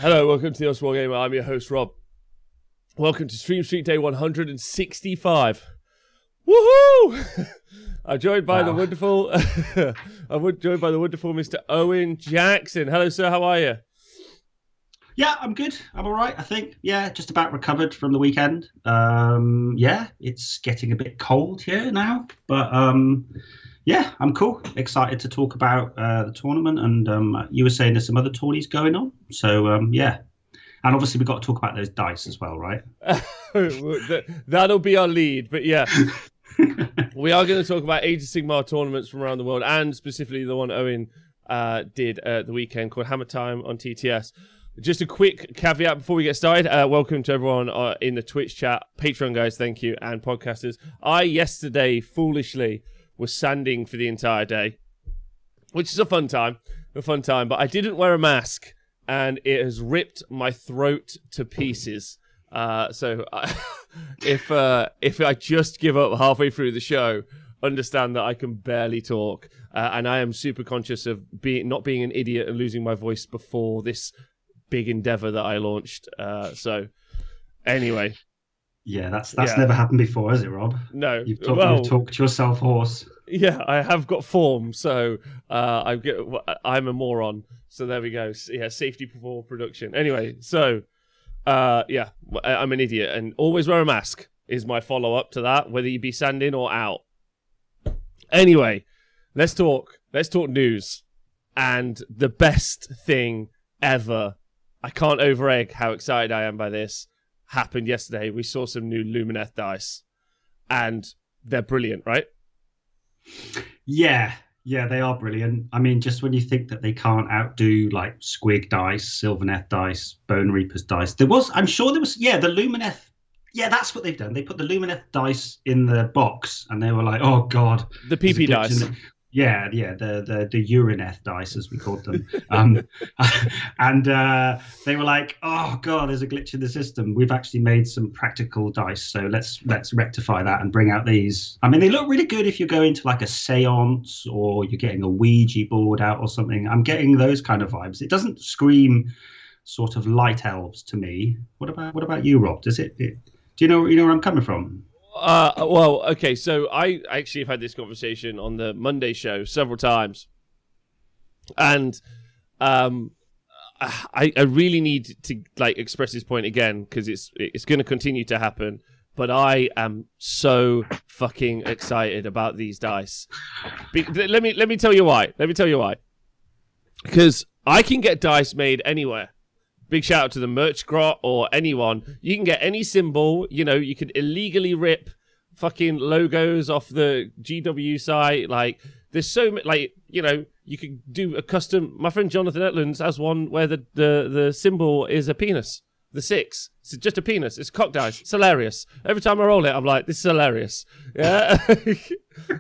Hello, welcome to the honest-wargamer. I'm your host, Rob. Welcome to Stream Street Day 165. Woohoo! I'm joined by the wonderful, Mr. Owen Jackson. Hello, sir. How are you? Yeah, I'm good. I'm all right, I think. Yeah, just about recovered from the weekend. It's getting a bit cold here now, but yeah, I'm cool. Excited to talk about the tournament, and you were saying there's some other tourneys going on. So yeah, and obviously we've got to talk about those dice as well, right? That'll be our lead, but yeah. We are going to talk about Age of Sigmar tournaments from around the world, and specifically the one Owen did the weekend called Hammer Time on TTS. Just a quick caveat before we get started. Welcome to everyone in the Twitch chat. Patreon guys, thank you, and podcasters. I yesterday foolishly was sanding for the entire day, which is a fun time, but I didn't wear a mask, and it has ripped my throat to pieces. If I just give up halfway through the show, understand that I can barely talk, and I am super conscious of not being an idiot and losing my voice before this big endeavor that I launched. So anyway. Yeah, that's never happened before, has it, Rob? No. You've talked yourself hoarse. Yeah, I have got form, so I'm a moron. So there we go. Yeah, safety before production. Anyway, so yeah, I'm an idiot, and always wear a mask is my follow-up to that, whether you be sanding or out. Anyway, let's talk news, and the best thing ever. I can't over-egg how excited I am by this. Happened yesterday. We saw some new Luminesce Dice, and they're brilliant, right? Yeah, they are brilliant. I mean, just when you think that they can't outdo like Squig Dice, Sylvaneth Dice, Bone Reapers Dice, the Luminesce. Yeah, that's what they've done. They put the Luminesce Dice in the box, and they were like, "Oh God, the PP dice." Yeah, the Urineth dice, as we called them. And they were like, oh, God, there's a glitch in the system. We've actually made some practical dice, so let's rectify that and bring out these. I mean, they look really good if you're going to like a seance or you're getting a Ouija board out or something. I'm getting those kind of vibes. It doesn't scream sort of light elves to me. What about you, Rob? Does it do you know where I'm coming from? Well, okay, so I actually have had this conversation on the Monday show several times, and I really need to like express this point again because it's going to continue to happen. But I am so fucking excited about these dice. Let me tell you why. Because I can get dice made anywhere. Big shout out to the Merch Grot or anyone. You can get any symbol. You know, you could illegally rip fucking logos off the GW site. Like, there's so many, like, you know, you could do a custom. My friend Jonathan Etlands has one where the symbol is a penis. The 6. It's just a penis. It's cock dice. It's hilarious. Every time I roll it, I'm like, this is hilarious. Yeah.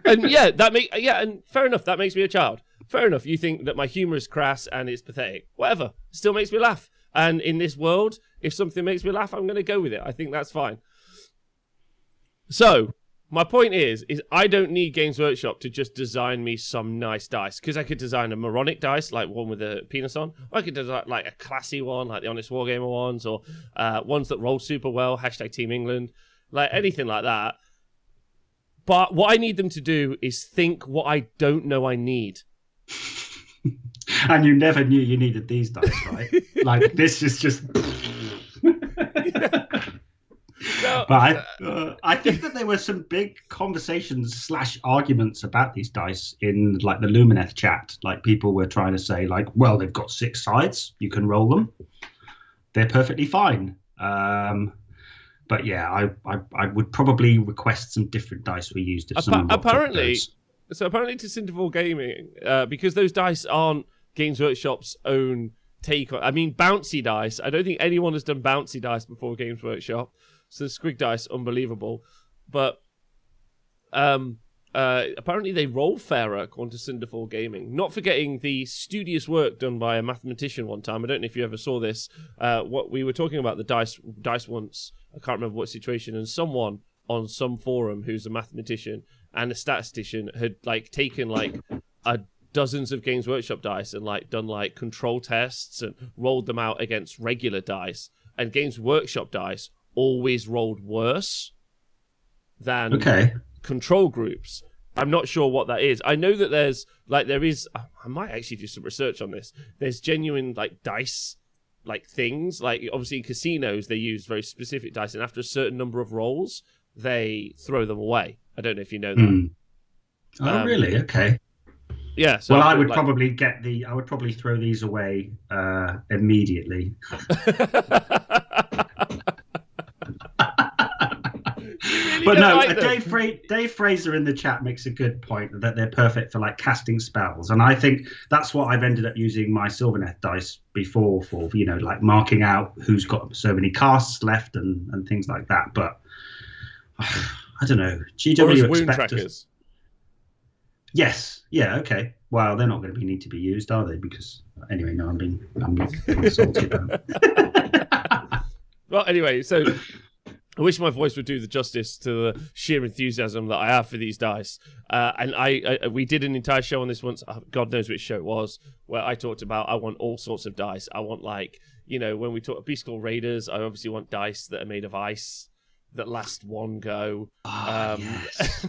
And yeah, and fair enough. That makes me a child. Fair enough. You think that my humor is crass and it's pathetic. Whatever. It still makes me laugh. And in this world, if something makes me laugh, I'm going to go with it. I think that's fine. So, my point is I don't need Games Workshop to just design me some nice dice. Because I could design a moronic dice, like one with a penis on. Or I could design like a classy one, like the Honest Wargamer ones. Or ones that roll super well, #Team England. Like anything like that. But what I need them to do is think what I don't know I need. And you never knew you needed these dice, right? Like, this is just... No, but I think that there were some big conversations / arguments about these dice in like the Luminesce chat. Like, people were trying to say like, well, they've got 6 sides. You can roll them. They're perfectly fine. But yeah, I would probably request some different dice we used. If apparently to Cinderfall Gaming, because those dice aren't Games Workshop's own take on. I mean, bouncy dice. I don't think anyone has done bouncy dice before Games Workshop. So the Squig Dice, unbelievable. But apparently they roll fairer, according to Cinderfall Gaming. Not forgetting the studious work done by a mathematician one time. I don't know if you ever saw this. What we were talking about the dice once. I can't remember what situation. And someone on some forum who's a mathematician and a statistician had like taken like a dozens of Games Workshop dice and like done like control tests and rolled them out against regular dice, and Games Workshop dice always rolled worse than control groups. I'm not sure what that is. I know that there is I might actually do some research on this. There's genuine like dice like things, like obviously in casinos they use very specific dice, and after a certain number of rolls they throw them away. I don't know if you know that. Oh really? Okay. Yeah. So well, I would probably throw these away immediately. But no, Dave Fraser in the chat makes a good point that they're perfect for like casting spells, and I think that's what I've ended up using my Sylvaneth dice before for, you know, like marking out who's got so many casts left and things like that. But I don't know. GW wound trackers. Yes. Yeah. Okay. Well, they're not going to need to be used, are they? Because anyway, no, I'm being salty about. Well, anyway, so I wish my voice would do the justice to the sheer enthusiasm that I have for these dice. And we did an entire show on this once. God knows which show it was, where I talked about I want all sorts of dice. I want, like, you know, when we talk Beast School Raiders, I obviously want dice that are made of ice that last one go. Yes.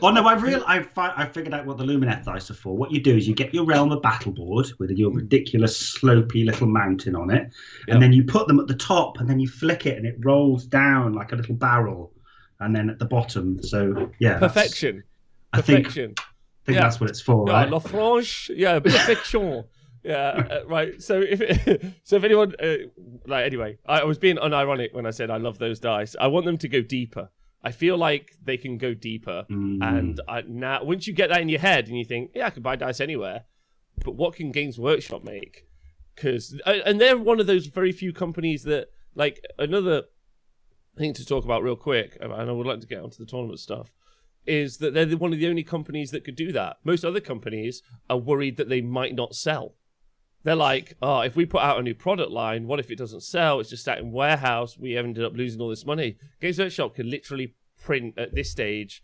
Oh no, I figured out what the Luminesce dice are for. What you do is you get your Realm of Battle board with your ridiculous slopey little mountain on it, and then you put them at the top, and then you flick it, and it rolls down like a little barrel, and then at the bottom. So yeah, perfection. I think that's what it's for, right? La franche, perfection. Yeah, right. So if anyone anyway, I was being unironic when I said I love those dice. I want them to go deeper. I feel like they can go deeper, and now once you get that in your head and you think, yeah, I could buy dice anywhere, but what can Games Workshop make? And they're one of those very few companies that, like, another thing to talk about real quick, and I would like to get onto the tournament stuff, is that they're one of the only companies that could do that. Most other companies are worried that they might not sell. They're like, oh, if we put out a new product line, what if it doesn't sell? It's just sat in warehouse. We ended up losing all this money. Games Workshop can literally print at this stage.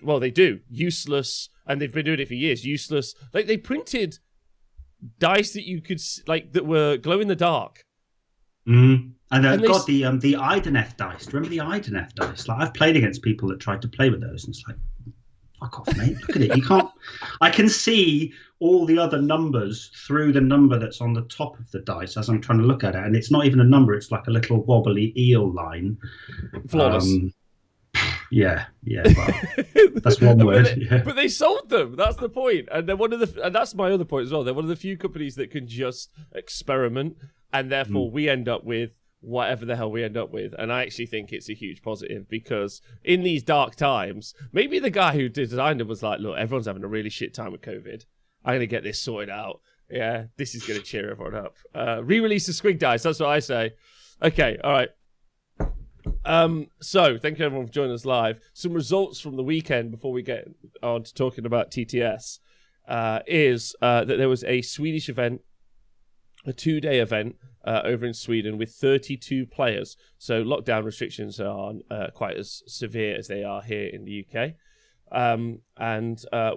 Well, they do. Useless. And they've been doing it for years. Useless. Like, they printed dice that you could, like, that were glow in the dark. And got the Ideneth dice. Remember the Ideneth dice? Like, I've played against people that tried to play with those, and it's like, fuck off, mate. Look at it. You can't. I can see all the other numbers through the number that's on the top of the dice as I'm trying to look at it, and it's not even a number. It's like a little wobbly eel line. Flawless. Yeah. Well, that's one word. But they sold them. That's the point. And they're and that's my other point as well. They're one of the few companies that can just experiment, and therefore we end up with whatever the hell we end up with. And I actually think it's a huge positive, because in these dark times, maybe the guy who designed it was like, look, everyone's having a really shit time with COVID. I'm going to get this sorted out. Yeah, this is going to cheer everyone up. Re-release the Squig dice. That's what I say. Okay, all right. So thank you everyone for joining us live. Some results from the weekend before we get on to talking about TTS is that there was a Swedish event, a 2-day event over in Sweden with 32 players. So lockdown restrictions aren't quite as severe as they are here in the UK. And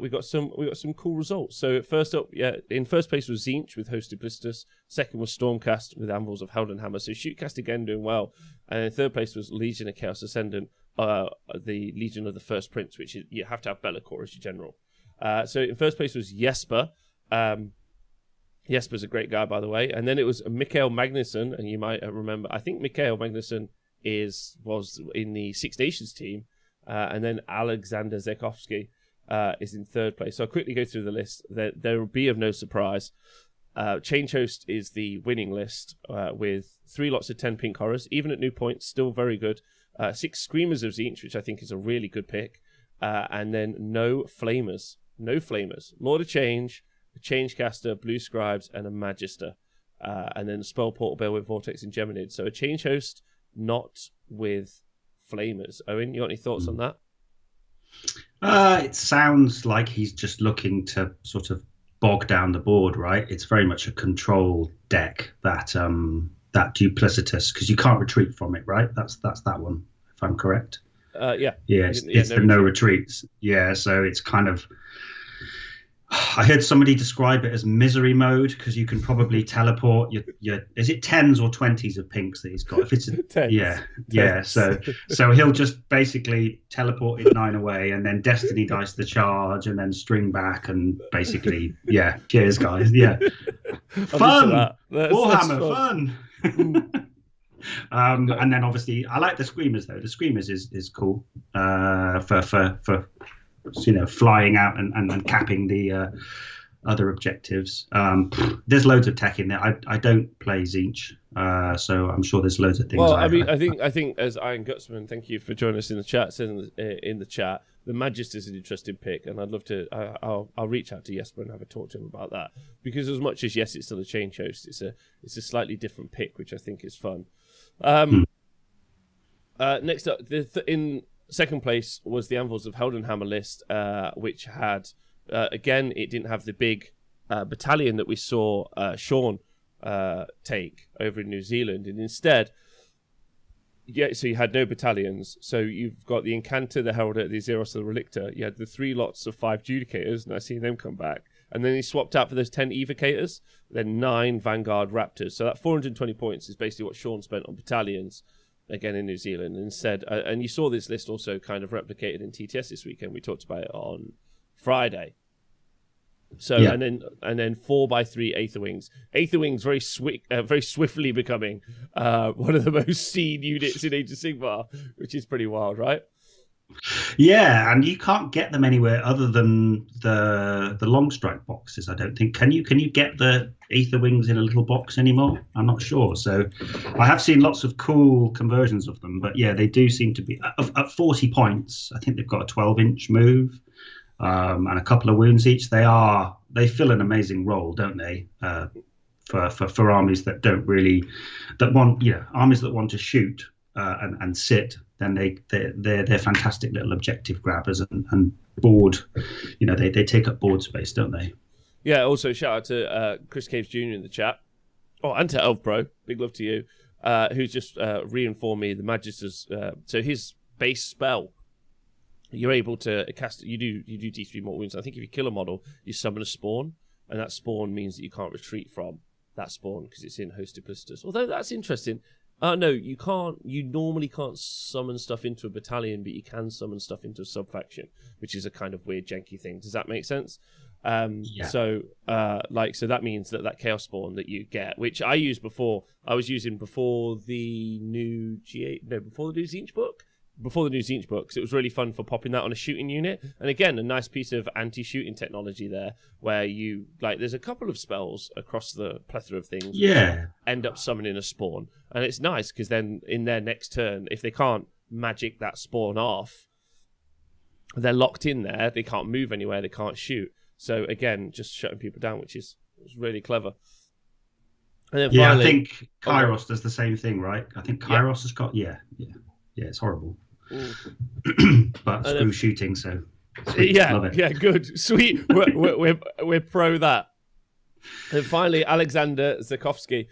we got some cool results. So first up, in first place was Zinch with Hosted Blistus. Second was Stormcast with Anvils of Holden Hammer. So Shootcast again doing well. And in third place was Legion of Chaos Ascendant, the Legion of the First Prince, which is, you have to have Be'lakor as your general. So in first place was Jesper. Jesper's a great guy, by the way. And then it was Mikhail Magnusson, and you might remember, I think Mikhail Magnusson was in the Six Nations team. And then Alexander Zekovsky is in third place. So I'll quickly go through the list. There will be of no surprise. Change Host is the winning list with 3 lots of 10 pink horrors. Even at new points, still very good. 6 Screamers of each, which I think is a really good pick. And then no Flamers. Lord of Change, a Changecaster, Blue Scribes, and a Magister. And then Spell Portal Bear with Vortex and Geminid. So a Change Host, not with Flamers. Owen, you got any thoughts on that? It sounds like he's just looking to sort of bog down the board, right? It's very much a control deck, that Duplicitous, because you can't retreat from it, right? That's that one, if I'm correct. Yeah. Yeah, it's the no retreats. Yeah, so it's kind of. I heard somebody describe it as misery mode because you can probably teleport your is it 10s or 20s of pinks that he's got? If it's Tens. yeah. So he'll just basically teleport it 9 away and then Destiny dice the charge and then string back and basically cheers guys. Yeah. Fun. Warhammer fun. And then obviously I like the screamers though. The screamers is cool for flying out and capping the other objectives. There's loads of tech in there. I don't play Tzeentch, so I'm sure there's loads of things. Well, I think as Iron Gutsman, thank you for joining us in the chat. In the chat, the Magister is an interesting pick, and I'd love to. I'll reach out to Jesper and have a talk to him about that because as much as it's still a change host, it's a slightly different pick, which I think is fun. Next up, in second place was the Anvils of Holden Hammerless, which had, again, it didn't have the big battalion that we saw Sean take over in New Zealand. And instead, so you had no battalions. So you've got the Incantor, the Heralder, the Xeros, the Relictor. You had the 3 lots of 5 Judicators, and I see them come back. And then he swapped out for those 10 Evocators, then 9 Vanguard Raptors. So that 420 points is basically what Sean spent on battalions. Again in New Zealand, and instead, and you saw this list also kind of replicated in TTS this weekend. We talked about it on Friday. So and then 4x3 Aether Wings. Aether Wings very swiftly becoming one of the most seen units in Age of Sigmar, which is pretty wild, right? Yeah, and you can't get them anywhere other than the long strike boxes. I don't think. Can you get the Aether Wings in a little box anymore? I'm not sure. So I have seen lots of cool conversions of them, but yeah, they do seem to be at 40 points. I think they've got a 12-inch move and a couple of wounds each. They fill an amazing role, don't they? For armies that armies that want to shoot and sit. Then they're fantastic little objective grabbers and board. They take up board space, don't they? Yeah. Also, shout out to Chris Caves Jr. in the chat. Oh, and to Elf Pro. Big love to you. Who's just reinformed me the Magister's. So his base spell, you're able to cast. You do D3 more wounds. I think if you kill a model, you summon a spawn, and that spawn means that you can't retreat from that spawn because it's in Host Duplicitous. Although that's interesting. No, you can't. You normally can't summon stuff into a battalion, but you can summon stuff into a sub-faction, which is a kind of weird, janky thing. Does that make sense? Yeah. So that means that Chaos Spawn that you get, which I used before, I was using before the new before the new Tzeentch book. Before the new Tzeentch book, because it was really fun for popping that on a shooting unit. And again, a nice piece of anti-shooting technology there, where there's a couple of spells across the plethora of things end up summoning a spawn. And it's nice, because then in their next turn, if they can't magic that spawn off, they're locked in there, they can't move anywhere, they can't shoot. So again, just shutting people down, which is really clever. And then finally, I think Kairos does the same thing, right? I think Kairos has got, it's horrible. But screw shooting, so sweet. Love it. Yeah, good, sweet. We're pro that. And finally, Alexander Zakowski,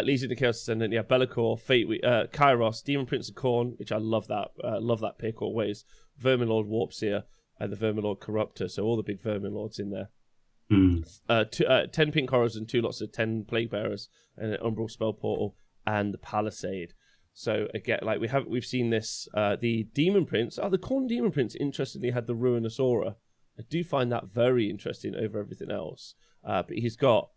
Legion of Chaos Ascendant, Be'lakor, Fate, Kairos, Demon Prince of Khorne, which I love that pick always. Verminlord Warpseer and the Verminlord Corruptor, so all the big Verminlords in there. 10 pink horrors and 2 lots of 10 plague bearers and an umbral spell portal and the Palisade. So again, we've seen this. The Demon Prince, the Khorne Demon Prince, interestingly had the Ruinous Aura. I do find that very interesting over everything else. But he's got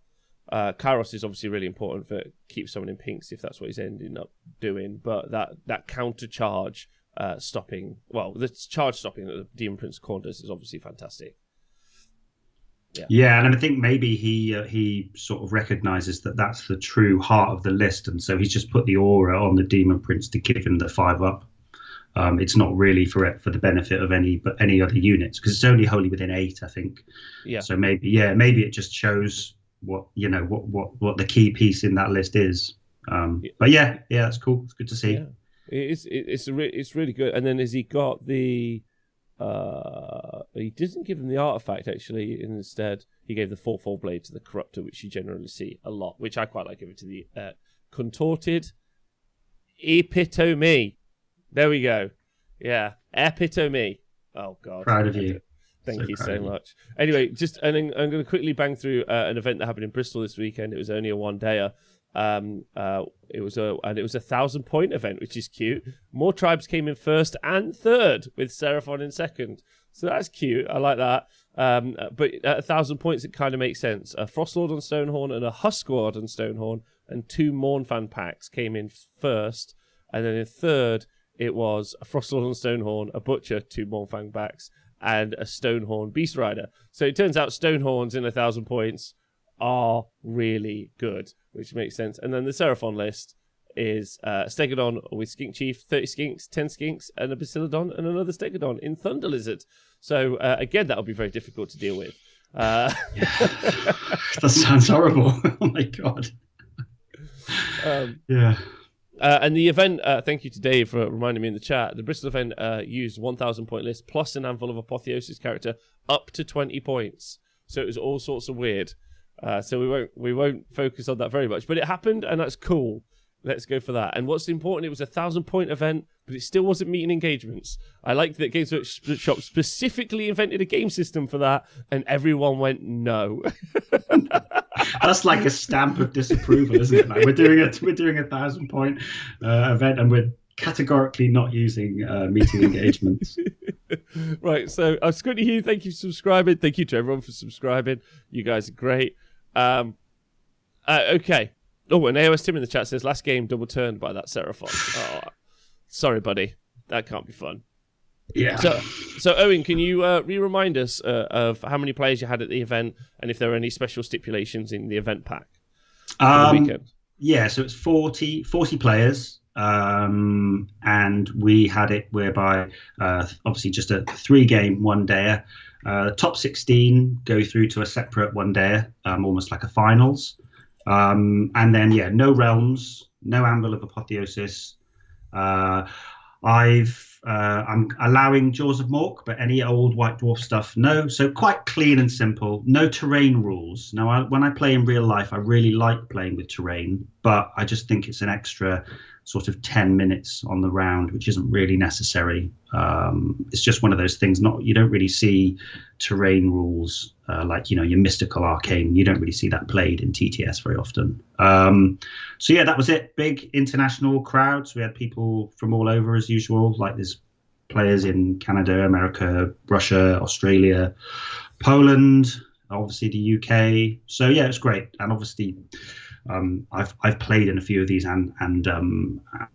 Kairos is obviously really important for keep someone in pinks if that's what he's ending up doing. But that counter charge stopping, the charge stopping that the Demon Prince Khorne does is obviously fantastic. Yeah, and I think maybe he sort of recognizes that that's the true heart of the list, and so he's just put the aura on the Demon Prince to give him the 5-up. It's not really for the benefit of any other units because it's only wholly within 8, I think. Yeah. So maybe it just shows what the key piece in that list is. But that's cool. It's good to see. Yeah. It's really good. And then has he got the? He didn't give him the artifact actually. Instead, he gave the 4/4 blade to the Corruptor, which you generally see a lot, which I quite like. Give it to the Contorted Epitome. There we go. Yeah. Epitome. Oh, God. Proud of you. Thank you so much. Anyway, I'm going to quickly bang through an event that happened in Bristol this weekend. It was only a one-dayer. It was a 1,000-point event, which is cute. More tribes came in first and third, with Serif on in second. So that's cute. I like that. But at 1,000 points, it kind of makes sense. A Frostlord on Stonehorn and a Huskward on Stonehorn and 2 Mournfang packs came in first. And then in third, it was a Frostlord on Stonehorn, a Butcher, 2 Mournfang packs, and a Stonehorn Beast Rider. So it turns out Stonehorns in 1,000 points are really good, which makes sense. And then the Seraphon list is Stegodon with Skink Chief, 30 Skinks, 10 Skinks, and a Bastiladon, and another Stegodon in Thunder Lizard. So again, that'll be very difficult to deal with. Yeah. That sounds horrible. Oh my God. Yeah. And the event, thank you to Dave for reminding me in the chat, the Bristol event used 1,000 point list plus an Anvil of Apotheosis character up to 20 points. So it was all sorts of weird. So we won't focus on that very much. But it happened, and that's cool. Let's go for that. And what's important, it was a 1,000-point event, but it still wasn't meeting engagements. I like that Games Workshop specifically invented a game system for that, and everyone went no. That's like a stamp of disapproval, isn't it? Like we're doing a 1,000-point event, and we're categorically not using meeting engagements. Right. So, Scotty Hugh, thank you for subscribing. Thank you to everyone for subscribing. You guys are great. Okay. Oh, and AOS Tim in the chat says, last game double turned by that Seraphon. Oh, sorry, buddy. That can't be fun. Yeah. So Owen, can you remind us of how many players you had at the event and if there are any special stipulations in the event pack for the weekend? Yeah, so it's 40 players. And we had it whereby obviously just a 3-game one-dayer. Top 16 go through to a separate one-dayer, almost like a finals. And then, no realms, no Anvil of Apotheosis. I'm allowing Jaws of Mork, but any old White Dwarf stuff, no. So quite clean and simple. No terrain rules. Now, when I play in real life, I really like playing with terrain, but I just think it's an extra sort of 10 minutes on the round, which isn't really necessary. It's just one of those things. You don't really see terrain rules like your mystical arcane. You don't really see that played in TTS very often. So that was it. Big international crowds. We had people from all over as usual. Like there's players in Canada, America, Russia, Australia, Poland, obviously the UK. So it's great. And obviously I've played in a few of these and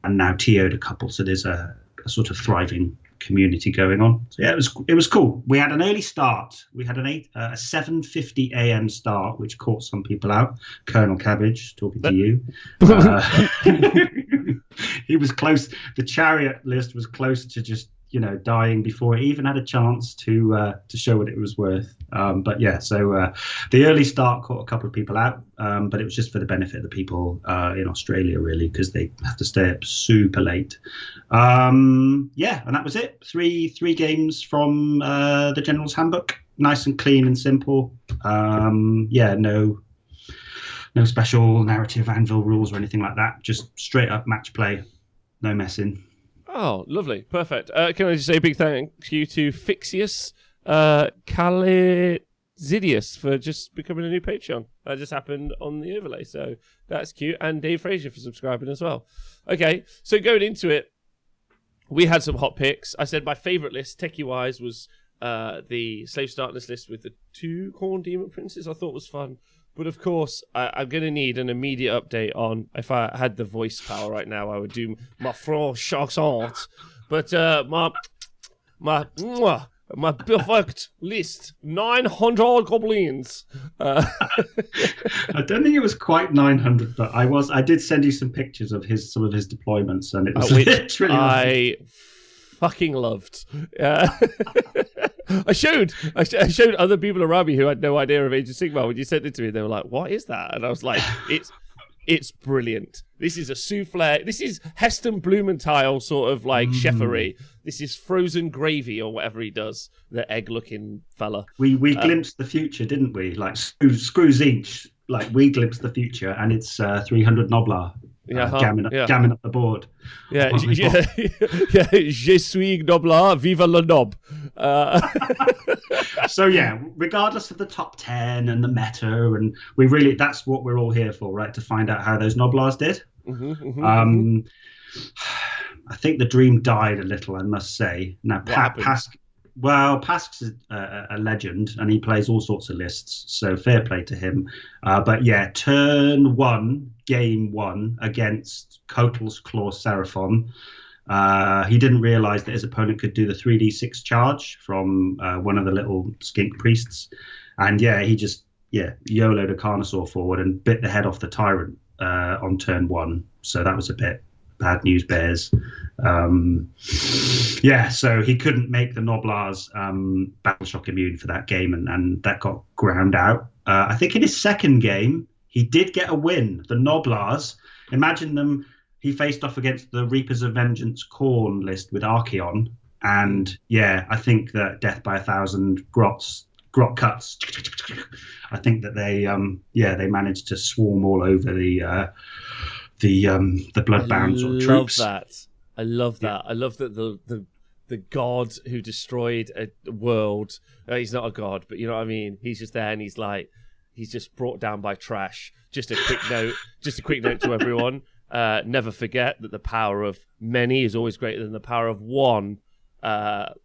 now TO'd a couple. So there's a sort of thriving community going on. So it was cool. We had an early start. We had a 7:50 a.m. start, which caught some people out. Colonel Cabbage, talking to you. He was close. The chariot list was close to just dying before it even had a chance to show what it was worth. So the early start caught a couple of people out, but it was just for the benefit of the people in Australia, really, because they have to stay up super late. And that was it. Three games from the General's Handbook, nice and clean and simple. No special narrative Anvil rules or anything like that. Just straight up match play, no messing. Oh, lovely. Perfect. Can I just say a big thank you to Fixius Calizidius for just becoming a new Patreon. That just happened on the overlay, so that's cute. And Dave Frazier for subscribing as well. Okay, so going into it, we had some hot picks. I said my favourite list, techie-wise, was the Slave Starters list with the 2 Corn Demon Princes. I thought was fun. But of course, I'm going to need an immediate update on, if I had the voice power right now, I would do my French accent. But my perfect list, 900 goblins. I don't think it was quite 900, but I did send you some pictures of some of his deployments, and it was literally I fucking loved. I showed other people around me who had no idea of Age of Sigmar. When you sent it to me, they were like, "What is that?" And I was like, "It's brilliant. This is a souffle. This is Heston Blumenthal sort of like chefery. This is frozen gravy or whatever he does. The egg-looking fella." We glimpsed the future, didn't we? Like screws each. Like we glimpsed the future, and it's 300 Noblar. jamming up the board. Yeah. Je suis noblard, viva le nob. So yeah, regardless of the top 10 and the meta, and that's what we're all here for, right? To find out how those noblars did. I think the dream died a little, I must say. Now, Pask's a legend, and he plays all sorts of lists, so fair play to him. But yeah, turn 1, game 1 against Kotal's Claw Seraphon. He didn't realize that his opponent could do the 3d6 charge from one of the little skink priests. And yeah, he just YOLO'd a Carnosaur forward and bit the head off the tyrant on turn 1. So that was a bit bad news bears. So he couldn't make the Noblars Battleshock immune for that game, and that got ground out. I think in his second game, he did get a win. The Noblars, imagine them, he faced off against the Reapers of Vengeance Khorne list with Archeon. And yeah, I think that Death by 1,000 grot cuts, I think that they managed to swarm all over the bloodbound sort of troops. I love that. I love that the god who destroyed a world. He's not a god, but you know what I mean. He's just there, and he's just brought down by trash. Just a quick note to everyone. Never forget that the power of many is always greater than the power of one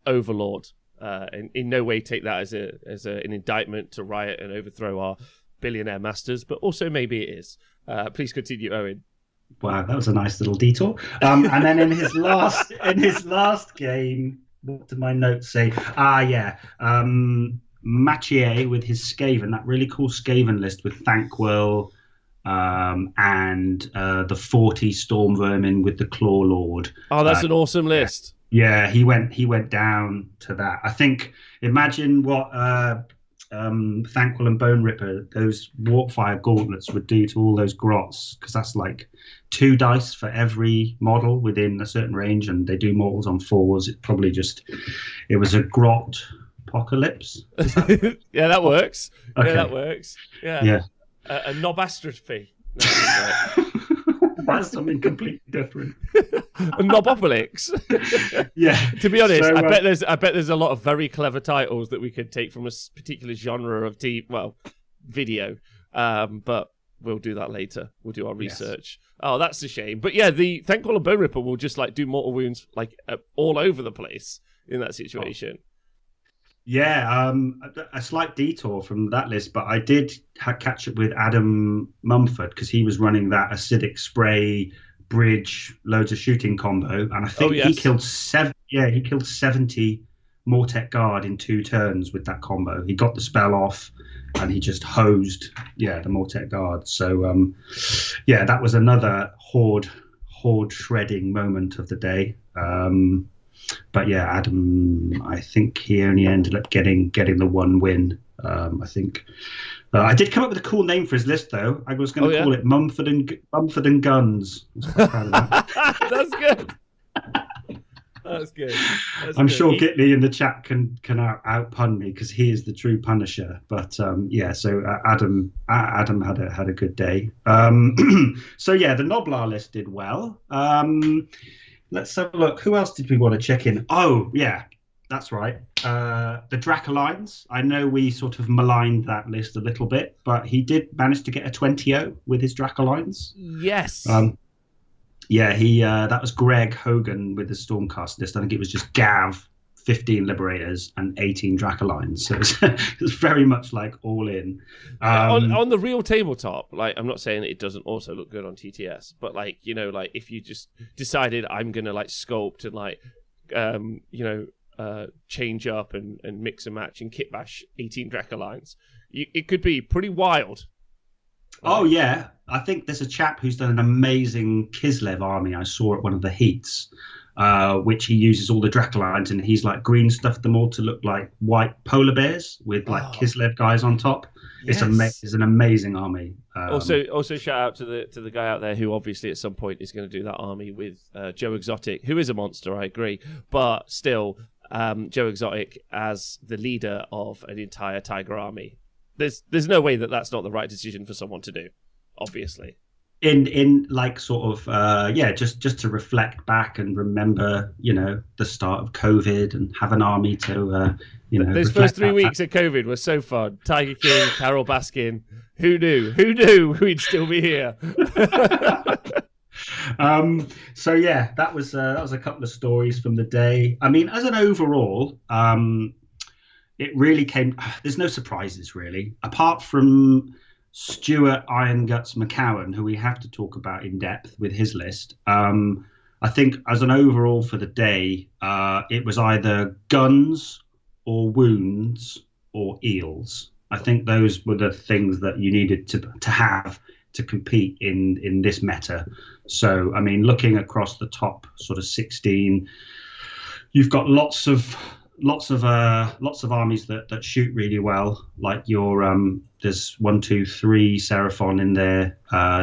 overlord. And in no way take that as an indictment to riot and overthrow our billionaire masters, but also maybe it is. Please continue, Owen. Wow, that was a nice little detour. And then in his last game, what did my notes say? Mathieu with his Skaven, that really cool Skaven list with Thankwell and the 40 Storm Vermin with the Claw Lord. Oh, that's an awesome list. Yeah, he went down to that. I think, imagine what Thankwell and Bone Ripper, those Warpfire gauntlets would do to all those grots, because that's like 2 dice for every model within a certain range, and they do mortals on 4s. It was a grot apocalypse. Yeah, that works. Okay. Yeah, that works. Yeah. A nobastrophe. That's something completely different. A Nobopolix. Yeah. To be honest, I bet there's a lot of very clever titles that we could take from a particular genre of video. But we'll do that later. We'll do our research. Yes. Oh, that's a shame. But yeah, the Thankwell and Bone Ripper will just do mortal wounds all over the place in that situation. Yeah, a slight detour from that list, but I did catch up with Adam Mumford because he was running that acidic spray bridge, loads of shooting combo, and I think he killed 70 Mortek Guard in 2 turns with that combo. He got the spell off, and he just hosed the Mortek Guard. So that was another horde shredding moment of the day. But yeah, Adam, I think he only ended up getting the 1 win. I think I did come up with a cool name for his list, though. I was going to call it Mumford and Guns. I was quite proud of that. That's good. That's good. I'm sure Gitley in the chat can out pun me because he is the true Punisher. But so Adam had a good day. So yeah, the Noblar list did well. Let's have a look. Who else did we want to check in? Oh, yeah, that's right. The Dracolines. I know we sort of maligned that list a little bit, but he did manage to get a 20-0 with his Dracolines. Yes. That was Greg Hogan with the Stormcast list. I think it was just Gav, 15 Liberators, and 18 Dracolines. So it was very much all in. On the real tabletop, I'm not saying that it doesn't also look good on TTS, but if you just decided I'm gonna sculpt and change up and mix and match and kit bash 18 Dracolines, it could be pretty wild. Oh yeah, I think there's a chap who's done an amazing Kislev army I saw at one of the heats. Which he uses all the Dracolines, and he's green stuffed them all to look like white polar bears with Kislev guys on top. Yes. It's an amazing army. Also shout out to the guy out there who obviously at some point is going to do that army with Joe Exotic, who is a monster, I agree, but still Joe Exotic as the leader of an entire tiger army. There's no way that's not the right decision for someone to do, obviously. in like sort of just to reflect back and remember, the start of COVID and have an army to Those first reflect 3 weeks of COVID were so fun. Tiger King, Carol Baskin. Who knew? Who knew we'd still be here? So yeah, that was a couple of stories from the day. I mean, as an overall, it really came. There's no surprises really, apart from Stewart Iron Guts McCowan, who we have to talk about in depth with his list. I think as an overall for the day, it was either guns or wounds or eels. I think those were the things that you needed to have to compete in this meta. So, I mean, looking across the top sort of 16, you've got lots of armies that shoot really well. Like there's 1, 2, 3 Seraphon in there.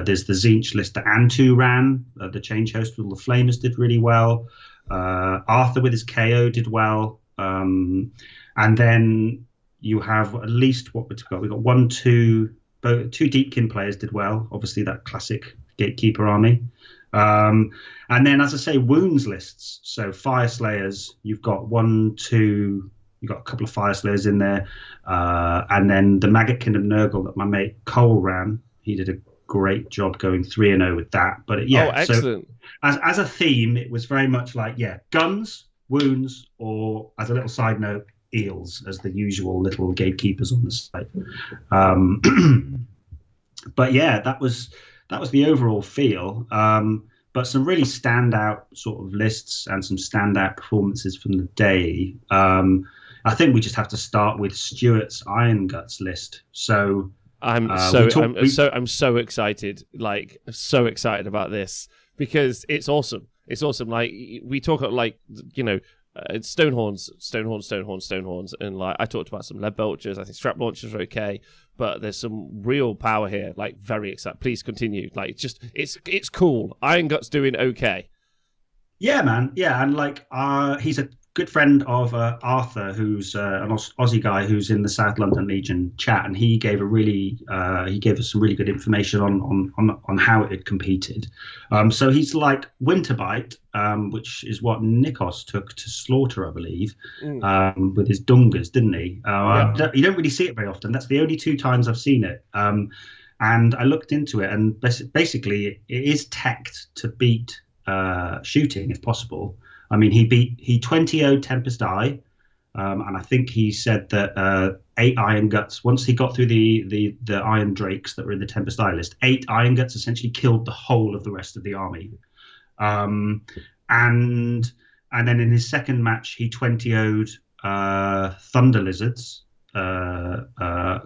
There's the Zinch list that Antu ran. The Change Host with the Flamers did really well. Arthur with his KO did well. And then you have at least what we've got. We've got 1, 2, both 2 Deepkin players did well. Obviously, that classic Gatekeeper army. And then, as I say, wounds lists. So Fire Slayers, you've got 1, 2, you've got a couple of Fire Slayers in there. And then the Maggot Kingdom Nurgle that my mate Cole ran, he did a great job going 3-0 with that. But yeah, excellent. So as a theme, it was very much like, guns, wounds, or as a little side note, eels as the usual little gatekeepers on the site. But yeah, that was the overall feel. But some really standout sort of lists and some standout performances from the day. I think we just have to start with Stewart's Iron Guts list. So I'm so excited, like so excited about this because it's awesome. It's awesome. Like we talk like Stonehorns, and like I talked about some lead belchers. I think strap launchers are okay, but there's some real power here. Like very excited. Please continue. Like just it's cool. Iron Guts doing okay. Yeah, man. Yeah, and like he's a good friend of Arthur, who's an Aussie guy who's in the South London Legion chat, and he gave us some really good information on how it had competed. So he's like Winterbite, which is what Nikos took to slaughter, I believe, with his Dungas, didn't he? You don't really see it very often. That's the only 2 times I've seen it. And I looked into it, and basically it is teched to beat shooting if possible. I mean, he 20-0'd Tempest Eye, and I think he said that 8 Iron Guts, once he got through the Iron Drakes that were in the Tempest Eye list, 8 Iron Guts essentially killed the whole of the rest of the army. And then in his second match, he 20-0'd Thunder Lizards,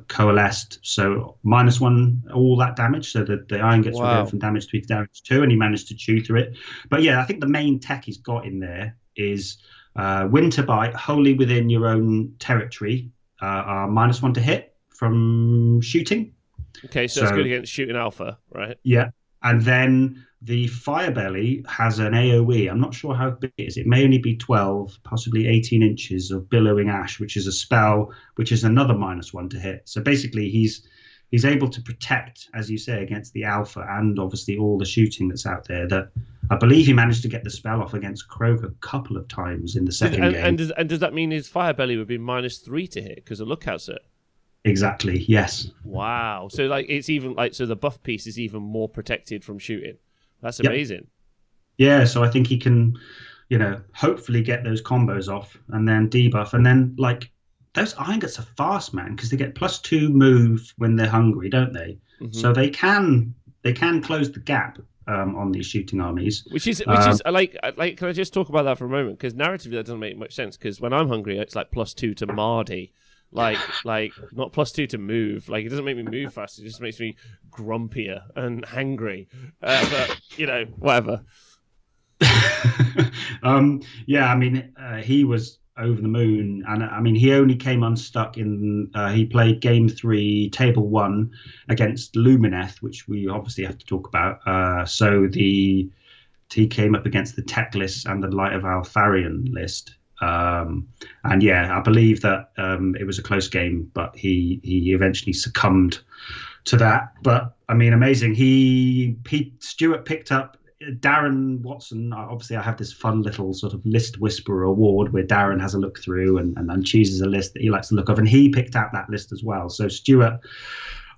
coalesced, so -1 all that damage, so that the Iron Guts were going from damage 3 to damage 2, and he managed to chew through it. But yeah, I think the main tech he's got in there is Winterbite, wholly within your own territory, are -1 to hit from shooting. Okay, so it's good against shooting alpha, right? Yeah, and then the Firebelly has an AoE. I'm not sure how big it is. It may only be 12, possibly 18 inches of Billowing Ash, which is a spell, which is another -1 to hit. So basically, he's able to protect, as you say, against the alpha and obviously all the shooting that's out there. That I believe he managed to get the spell off against Kroger a couple of times in the second game. And does that mean his Firebelly would be -3 to hit because of Lookout Set? Exactly. Yes. Wow. So like it's even like so the buff piece is even more protected from shooting. That's amazing. Yep. Yeah, so I think he can, hopefully get those combos off and then debuff. And then, like, those Iron Guts are fast, man, because they get +2 move when they're hungry, don't they? Mm-hmm. So they can close the gap on these shooting armies. Which is like, can I just talk about that for a moment? Because narratively that doesn't make much sense, because when I'm hungry, it's like +2 to Mardy. Like not +2 to move. Like it doesn't make me move faster. It just makes me grumpier and hangry. But whatever. Yeah, I mean, he was over the moon, and I mean, he only came unstuck in. He played Game 3, Table 1 against Luminesce, which we obviously have to talk about. So he came up against the Tech list and the Light of Alfarian list. And yeah, I believe that it was a close game, but he eventually succumbed to that. But I mean, amazing. Stewart picked up Darren Watson. Obviously, I have this fun little sort of list whisperer award where Darren has a look through and then chooses a list that he likes to look of, and he picked out that list as well. So Stewart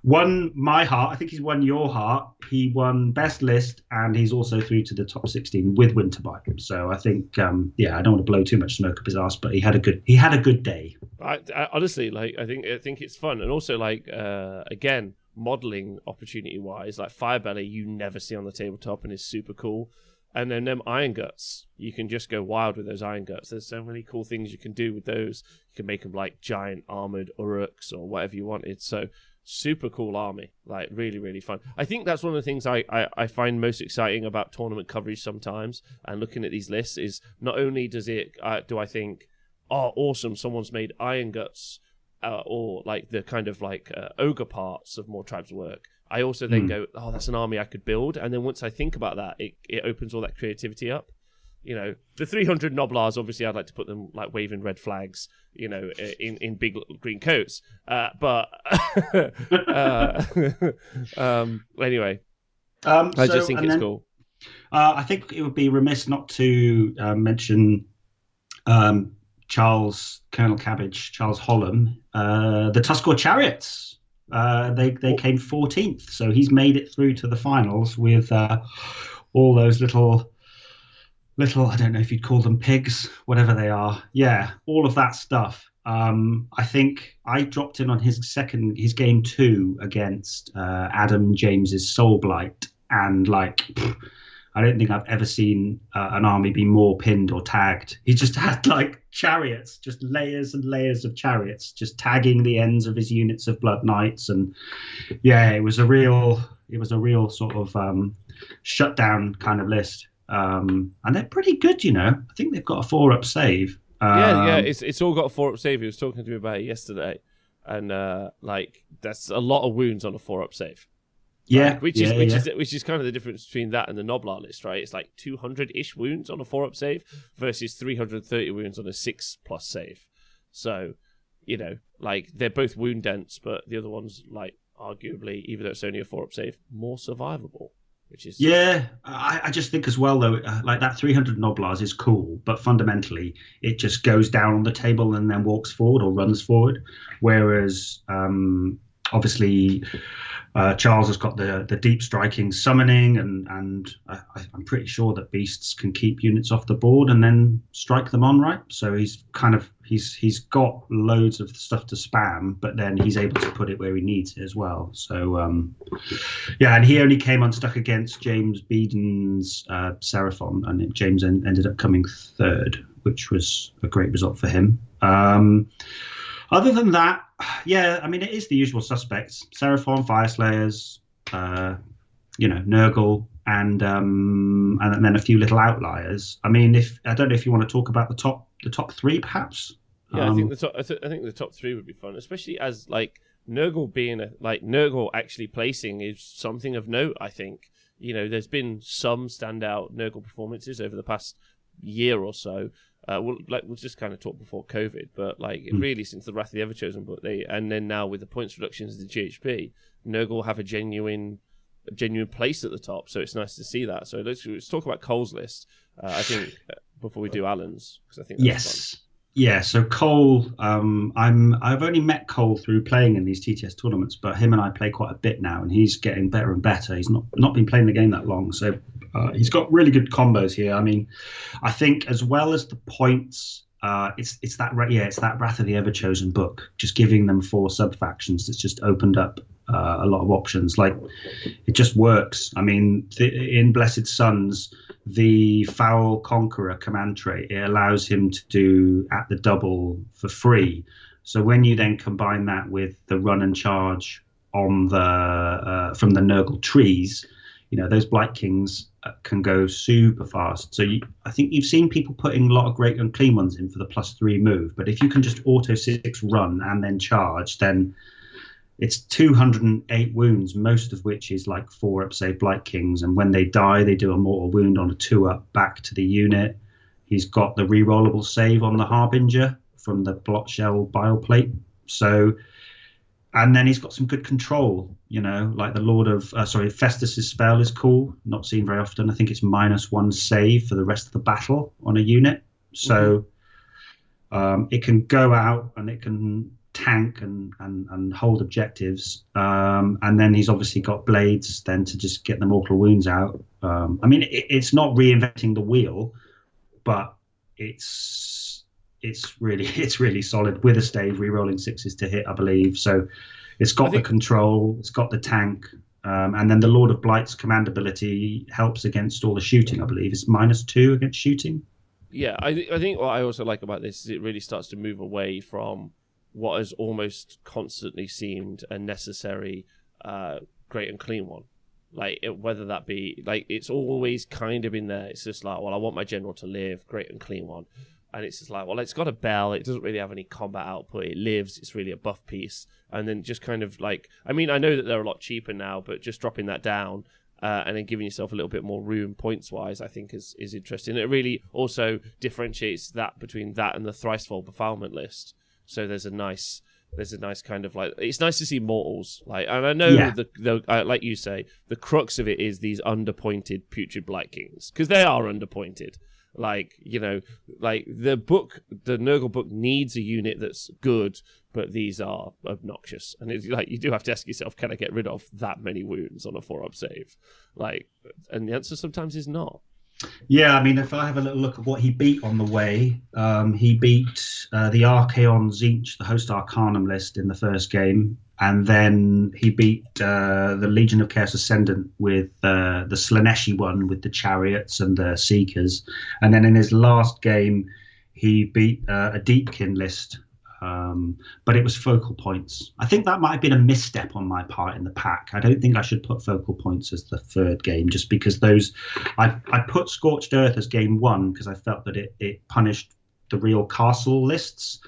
won my heart. I think he's won your heart. He won best list, and he's also through to the top 16 with Winterbike. So I think, I don't want to blow too much smoke up his ass, but he had a good day. I honestly, like, I think it's fun, and also like again, modeling opportunity wise, like Firebelly you never see on the tabletop and is super cool. And then them Iron Guts, you can just go wild with those Iron Guts. There's so many cool things you can do with those. You can make them like giant armored Uruks or whatever you wanted. So super cool army, like really, really fun. I think that's one of the things I find most exciting about tournament coverage sometimes, and looking at these lists, is not only do I think, oh, awesome, someone's made Iron Guts or like the kind of like ogre parts of more tribes work. I also then go, oh, that's an army I could build. And then once I think about that, it opens all that creativity up. You know, the 300 Noblars, obviously I'd like to put them like waving red flags, you know, in big green coats. But anyway, I just think it's cool. I think it would be remiss not to mention Charles Holden, the Tuscarora Chariots. They came 14th, so he's made it through to the finals with all those little, I don't know if you'd call them pigs, whatever they are. Yeah, all of that stuff. I think I dropped in on his game 2 against Adam James's Soulblight, and like, I don't think I've ever seen an army be more pinned or tagged. He just had like chariots, just layers and layers of chariots, just tagging the ends of his units of Blood Knights, and yeah, it was a real sort of shutdown kind of list. And they're pretty good, you know. I think they've got a 4-up save. Yeah, it's all got a 4-up save. He was talking to me about it yesterday, and like that's a lot of wounds on a 4-up save. Yeah, like, which is kind of the difference between that and the Noblar list, right? It's like 200-ish wounds on a 4-up save versus 330 wounds on a 6+ save. So, you know, like they're both wound dense, but the other one's like arguably, even though it's only a 4-up save, more survivable. Which is I just think as well though, like that 300 Noblars is cool, but fundamentally it just goes down on the table and then walks forward or runs forward, whereas obviously Charles has got the deep striking summoning, and I'm pretty sure that beasts can keep units off the board and then strike them on, right? So he's got loads of stuff to spam, but then he's able to put it where he needs it as well. So and he only came unstuck against James Beaden's Serif, and James ended up coming 3rd, which was a great result for him. Other than that, yeah, I mean, it is the usual suspects: Seraphon, Fireslayers, Nurgle, and then a few little outliers. I mean, I don't know if you want to talk about the top 3, perhaps. Yeah, I think the top 3 would be fun, especially as like Nurgle being Nurgle actually placing is something of note. I think, you know, there's been some standout Nurgle performances over the past year or so. We'll just kind of talk before COVID, but really since the Wrath of the Everchosen book, and then now with the points reductions of the GHP, Nurgle have a genuine place at the top. So it's nice to see that. So let's talk about Cole's list. I think before we do Alan's, because I think that's fun. Yeah, so Cole, I've only met Cole through playing in these TTS tournaments, but him and I play quite a bit now, and he's getting better and better. He's not been playing the game that long, so he's got really good combos here. I mean, I think as well as the points, it's that Wrath of the Everchosen book, just giving them 4 sub-factions that's just opened up a lot of options. Like, it just works. I mean, in Blessed Sons, the Foul Conqueror command trait, it allows him to do at the double for free. So when you then combine that with the run and charge on from the Nurgle trees, you know, those Blight Kings can go super fast. So I think you've seen people putting a lot of great unclean ones in for the +3 move, but if you can just auto 6 run and then charge, then it's 208 wounds, most of which is like 4-up save Blight Kings, and when they die, they do a mortal wound on a 2-up back to the unit. He's got the rerollable save on the Harbinger from the Blot Shell Bile Plate. So And then he's got some good control, like the Lord of, Festus's spell is cool. Not seen very often. I think it's -1 save for the rest of the battle on a unit. So it can go out and it can tank and hold objectives. And then he's obviously got blades then to just get the mortal wounds out. I mean, it's not reinventing the wheel, but it's really solid with a stave, re-rolling 6s to hit, I believe. So it's got the control, it's got the tank, and then the Lord of Blight's command ability helps against all the shooting, I believe. It's -2 against shooting. Yeah, I think what I also like about this is it really starts to move away from what has almost constantly seemed a necessary great and clean one. Like, whether that be, like, it's always kind of been there. It's just like, well, I want my general to live, great and clean one. And it's just like, well, it's got a bell. It doesn't really have any combat output. It lives. It's really a buff piece. And then just kind of like, I mean, I know that they're a lot cheaper now, but just dropping that down and then giving yourself a little bit more room points-wise, I think is interesting. It really also differentiates that between that and the Thricefold Befoulment list. So there's a nice kind of like, it's nice to see mortals. Like, and I know the like you say, the crux of it is these underpointed Putrid Blight Kings, because they are underpointed. Like, like the Nurgle book needs a unit that's good, but these are obnoxious. And it's like, you do have to ask yourself, can I get rid of that many wounds on a 4-up save? Like, and the answer sometimes is not. Yeah, I mean, if I have a little look at what he beat on the way, he beat the Archaon Tzeentch, the Host Arcanum list in the first game, and then he beat the Legion of Chaos Ascendant with the Slaneshi one with the Chariots and the Seekers, and then in his last game, he beat a Deepkin list, but it was focal points. I think that might have been a misstep on my part in the pack. I don't think I should put focal points as the third game, just because I put Scorched Earth as game 1 because I felt that it punished the real castle lists.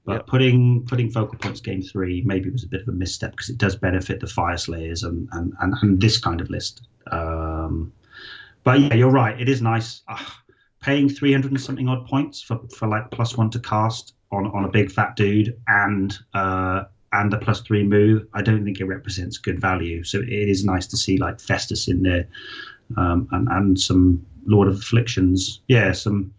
But putting focal points game 3 maybe was a bit of a misstep because it does benefit the Fire Slayers and this kind of list. But yeah, you're right. It is nice. Paying 300 and something odd points for like +1 to cast on a big fat dude and the +3 move, I don't think it represents good value. So it is nice to see like Festus in there, and some Lord of Afflictions. Yeah, some.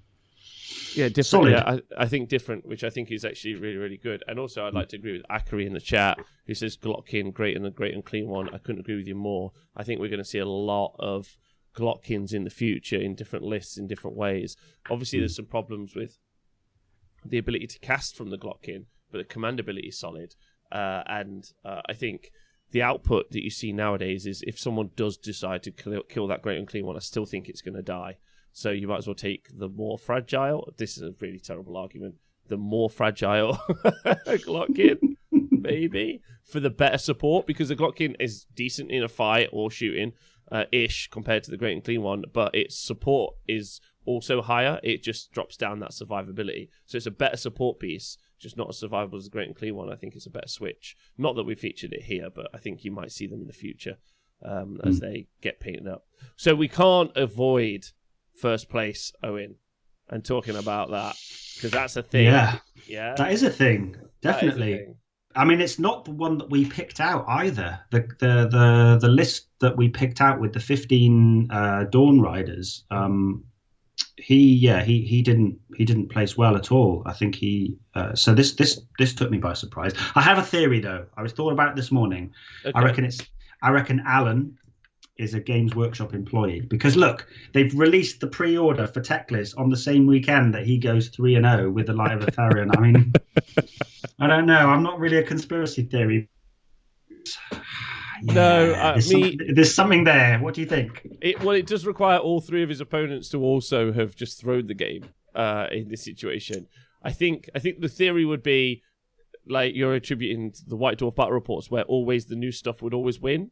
Yeah, different. Solid. Yeah, I think different, which I think is actually really, really good. And also, I'd like to agree with Akari in the chat, who says Glotkin, great and clean one. I couldn't agree with you more. I think we're going to see a lot of Glotkins in the future in different lists in different ways. Obviously, there's some problems with the ability to cast from the Glotkin, but the command ability is solid. And I think the output that you see nowadays is if someone does decide to kill that great and clean one, I still think it's going to die. So you might as well take the more fragile. This is a really terrible argument. The more fragile Glotkin, maybe, for the better support, because the Glotkin is decent in a fight or shooting, ish, compared to the great and clean one, but its support is also higher. It just drops down that survivability. So it's a better support piece, just not as survivable as the great and clean one. I think it's a better switch. Not that we featured it here, but I think you might see them in the future as they get painted up. So we can't avoid first place, Owen, and talking about that, because that's a thing. Yeah, that is a thing, definitely. I mean, it's not the one that we picked out either. The list that we picked out with the 15 Dawn Riders, he didn't place well at all. I think so this took me by surprise. I have a theory though. I was thought about it this morning. Okay. I reckon Alan is a Games Workshop employee, because look, they've released the pre-order for Techlist on the same weekend that he goes 3-0 with the Light of Atharion. I mean, I don't know. I'm not really a conspiracy theory. Yeah, there's something there. What do you think? It does require all three of his opponents to also have just thrown the game in this situation. I think the theory would be, like, you're attributing the White Dwarf battle reports where always the new stuff would always win.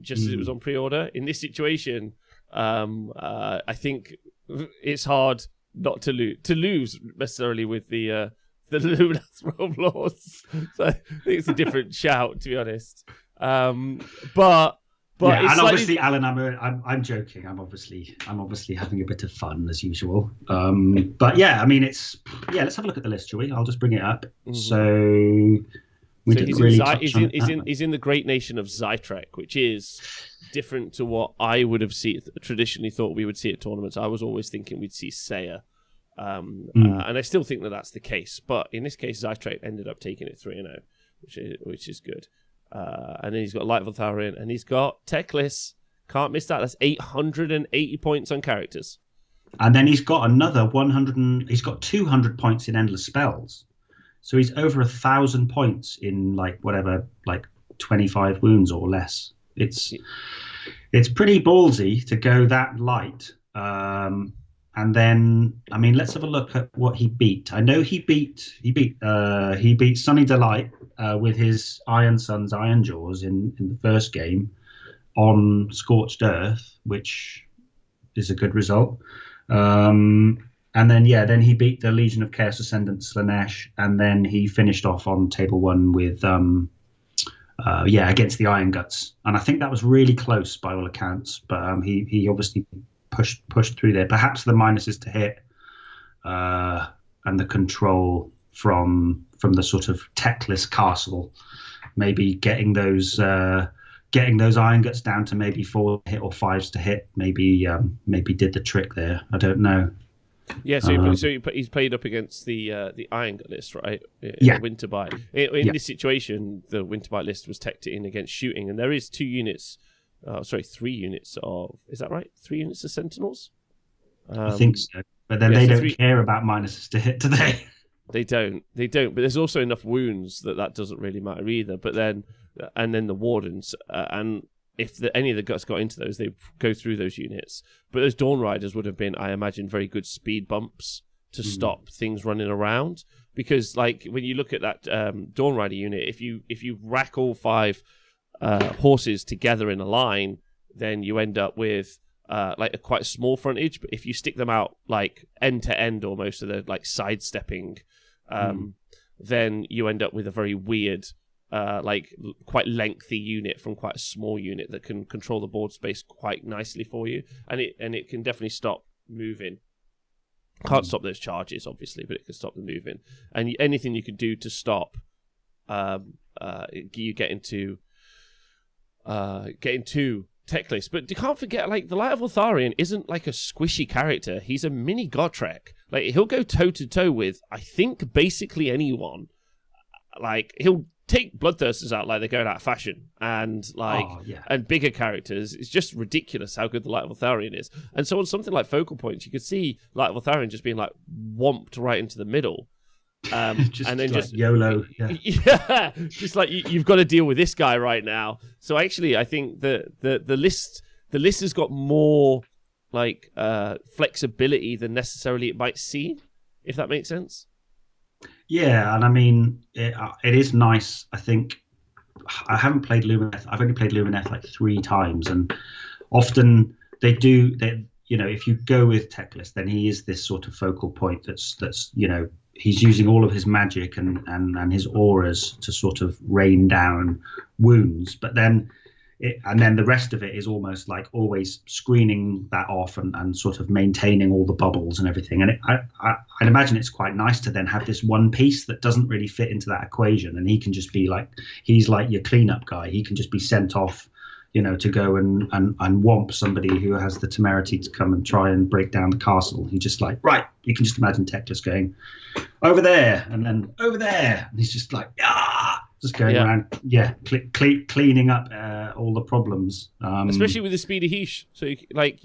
Just as it was on pre-order. In this situation, I think it's hard not to lose necessarily with the Luminesce Realm Lords. So I think it's a different shout, to be honest. But yeah, and obviously, Alan, I'm joking. I'm obviously having a bit of fun as usual. But yeah, I mean, let's have a look at the list, shall we? I'll just bring it up. Mm-hmm. So We So didn't he's really in, touch on it that much. he's in the great nation of Zytrek, which is different to what I would have traditionally thought we would see at tournaments. I was always thinking we'd see Seiya. And I still think that that's the case. But in this case, Zytrek ended up taking it 3-0, which is good. And then he's got Light Voltarian, and he's got Techless. Can't miss that. That's 880 points on characters. And then he's got another 100. He's got 200 points in endless spells. So he's over 1,000 points in like 25 wounds or less. It's pretty ballsy to go that light. And then, I mean, let's have a look at what he beat. I know he beat Sunny Delight with his Iron Sun's Iron Jaws in the first game on Scorched Earth, which is a good result. And then he beat the Legion of Chaos Ascendant Slanesh, and then he finished off on table 1 with against the Iron Guts, and I think that was really close by all accounts. But he obviously pushed through there. Perhaps the minuses to hit and the control from the sort of techless castle, maybe getting those Iron Guts down to maybe 4 hit or 5s to hit, maybe did the trick there. I don't know. Yeah, he's played up against the Iron Gut list, right? Yeah. Winterbite. In this situation, the Winterbite list was teched in against shooting, and there is 3 units of... Is that right? 3 units of Sentinels? I think so. But then they don't care about minuses to hit, do they? They don't. But there's also enough wounds that doesn't really matter either. But then... And then the Wardens, and if any of the Guts got into those, they go through those units. But those Dawn Riders would have been, I imagine, very good speed bumps to stop things running around. Because, like, when you look at that Dawn Rider unit, if you rack all 5 horses together in a line, then you end up with like a quite small frontage. But if you stick them out like end to end, almost, so they're like sidestepping, then you end up with a very weird. Like quite lengthy unit from quite a small unit that can control the board space quite nicely for you, and it can definitely stop moving. Can't stop those charges, obviously, but it can stop them moving. And anything you can do to stop you get into Techless. But you can't forget, like, the Light of Lotharian isn't like a squishy character. He's a mini Gotrek. Like, he'll go toe to toe with, I think, basically anyone. Like, he'll take Bloodthirsters out like they're going out of fashion, and and bigger characters. It's just ridiculous how good the Light of Lotharian is. And so on something like Focal Points, you could see Light of Lotharian just being like whomped right into the middle, and then like just YOLO. Yeah, just like you've got to deal with this guy right now. So actually, I think the list has got more like flexibility than necessarily it might seem, if that makes sense. Yeah, and I mean, it is nice. I think I haven't played Luminesce. I've only played Luminesce like 3 times, and often they if you go with Techless, then he is this sort of focal point that's he's using all of his magic and his auras to sort of rain down wounds, but then the rest of it is almost like always screening that off and sort of maintaining all the bubbles and everything. And I'd imagine it's quite nice to then have this one piece that doesn't really fit into that equation, and he can just be like, he's like your cleanup guy. He can just be sent off, to go and whomp somebody who has the temerity to come and try and break down the castle. He just like, right, you can just imagine Tech just going over there and then over there, and he's just like, just going around, cleaning up all the problems. Especially with the speed of Heesh. So you're like,